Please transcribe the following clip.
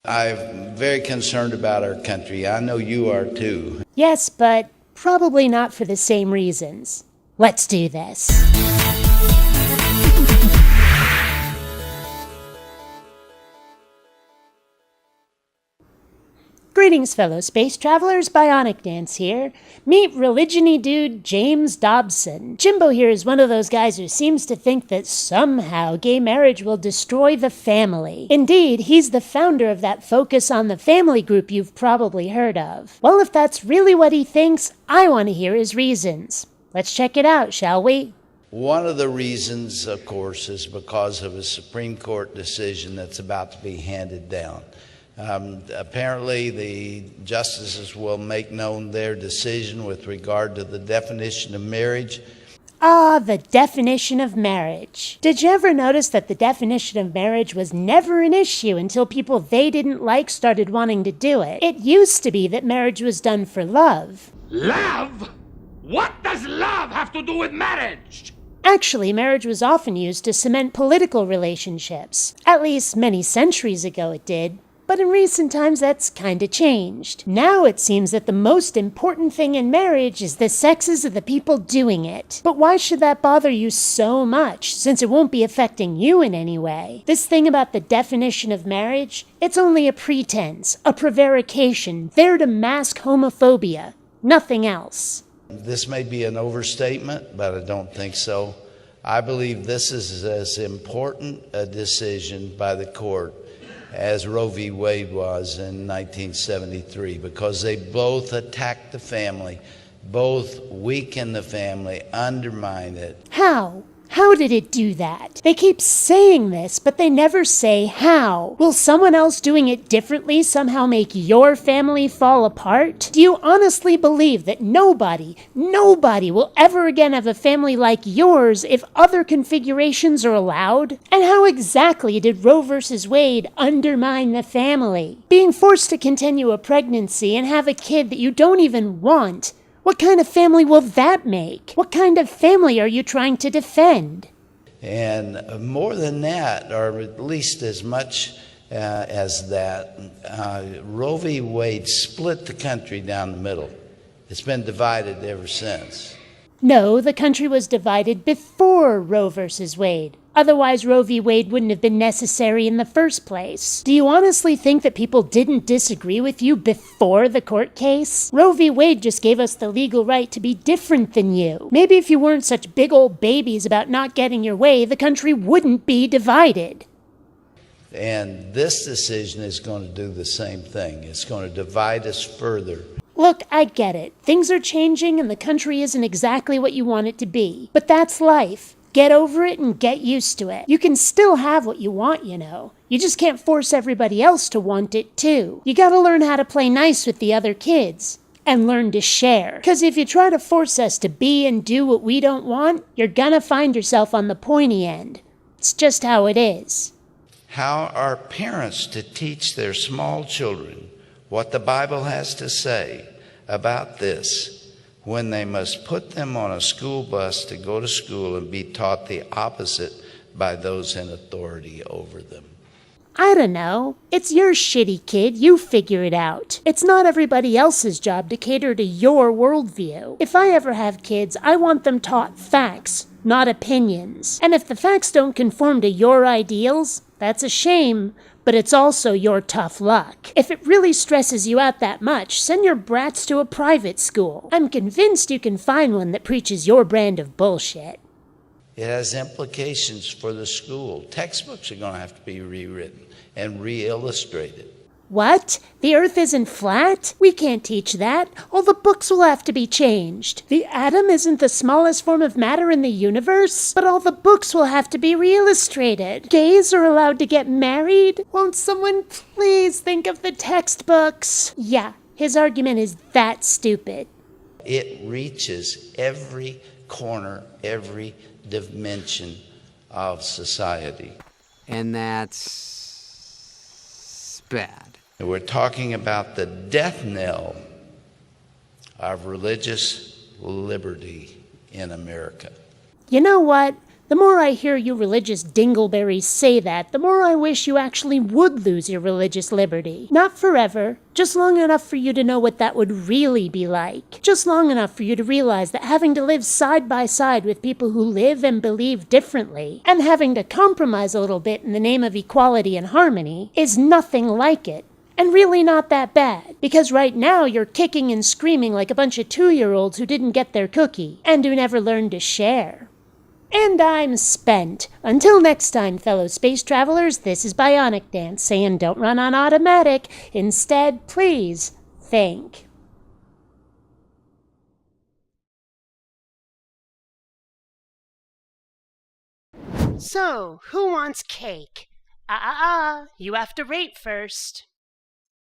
I'm very concerned about our country. I know you are too. Yes, but probably not for the same reasons. Let's do this. Greetings, fellow space travelers. BionicDance here. Meet religion-y dude James Dobson. Jimbo here is one of those guys who seems to think that somehow gay marriage will destroy the family. Indeed, he's the founder of that Focus on the Family group you've probably heard of. Well, if that's really what he thinks, I want to hear his reasons. Let's check it out, shall we? One of the reasons, of course, is because of a Supreme Court decision that's about to be handed down. Apparently, the justices will make known their decision with regard to the definition of marriage. The definition of marriage. Did you ever notice that the definition of marriage was never an issue until people they didn't like started wanting to do it? It used to be that marriage was done for love. Love? What does love have to do with marriage? Actually, marriage was often used to cement political relationships. At least many centuries ago it did. But in recent times, that's kinda changed. Now it seems that the most important thing in marriage is the sexes of the people doing it. But why should that bother you so much, since it won't be affecting you in any way? This thing about the definition of marriage, it's only a pretense, a prevarication, there to mask homophobia. Nothing else. This may be an overstatement, but I don't think so. I believe this is as important a decision by the court as Roe v. Wade was in 1973, because they both attack the family, both weaken the family, undermine it. How? How did it do that? They keep saying this, but they never say how. Will someone else doing it differently somehow make your family fall apart? Do you honestly believe that nobody will ever again have a family like yours if other configurations are allowed? And how exactly did Roe v. Wade undermine the family? Being forced to continue a pregnancy and have a kid that you don't even want, what kind of family will that make? What kind of family are you trying to defend? And more than that, or at least as much as that, Roe v. Wade split the country down the middle. It's been divided ever since. No, the country was divided before Roe v. Wade. Otherwise, Roe v. Wade wouldn't have been necessary in the first place. Do you honestly think that people didn't disagree with you before the court case? Roe v. Wade just gave us the legal right to be different than you. Maybe if you weren't such big old babies about not getting your way, the country wouldn't be divided. And this decision is going to do the same thing. It's going to divide us further. Look, I get it. Things are changing and the country isn't exactly what you want it to be. But that's life. Get over it and get used to it. You can still have what you want, you know. You just can't force everybody else to want it too. You gotta learn how to play nice with the other kids. And learn to share. 'Cause if you try to force us to be and do what we don't want, you're gonna find yourself on the pointy end. It's just how it is. How are parents to teach their small children what the Bible has to say about this, when they must put them on a school bus to go to school and be taught the opposite by those in authority over them? I don't know. It's your shitty kid. You figure it out. It's not everybody else's job to cater to your worldview. If I ever have kids, I want them taught facts, not opinions. And if the facts don't conform to your ideals, that's a shame. But it's also your tough luck. If it really stresses you out that much, send your brats to a private school. I'm convinced you can find one that preaches your brand of bullshit. It has implications for the school. Textbooks are going to have to be rewritten and re-illustrated. What? The Earth isn't flat? We can't teach that. All the books will have to be changed. The atom isn't the smallest form of matter in the universe? But all the books will have to be re-illustrated. Gays are allowed to get married? Won't someone please think of the textbooks? Yeah, his argument is that stupid. It reaches every corner, every dimension of society. And that's bad. We're talking about the death knell of religious liberty in America. You know what? The more I hear you religious dingleberries say that, the more I wish you actually would lose your religious liberty. Not forever, just long enough for you to know what that would really be like. Just long enough for you to realize that having to live side by side with people who live and believe differently, and having to compromise a little bit in the name of equality and harmony, is nothing like it. And really not that bad, because right now you're kicking and screaming like a bunch of 2-year-olds who didn't get their cookie, and who never learned to share. And I'm spent. Until next time, fellow space travelers, this is BionicDance saying don't run on automatic. Instead, please think. So, who wants cake? You have to rate first.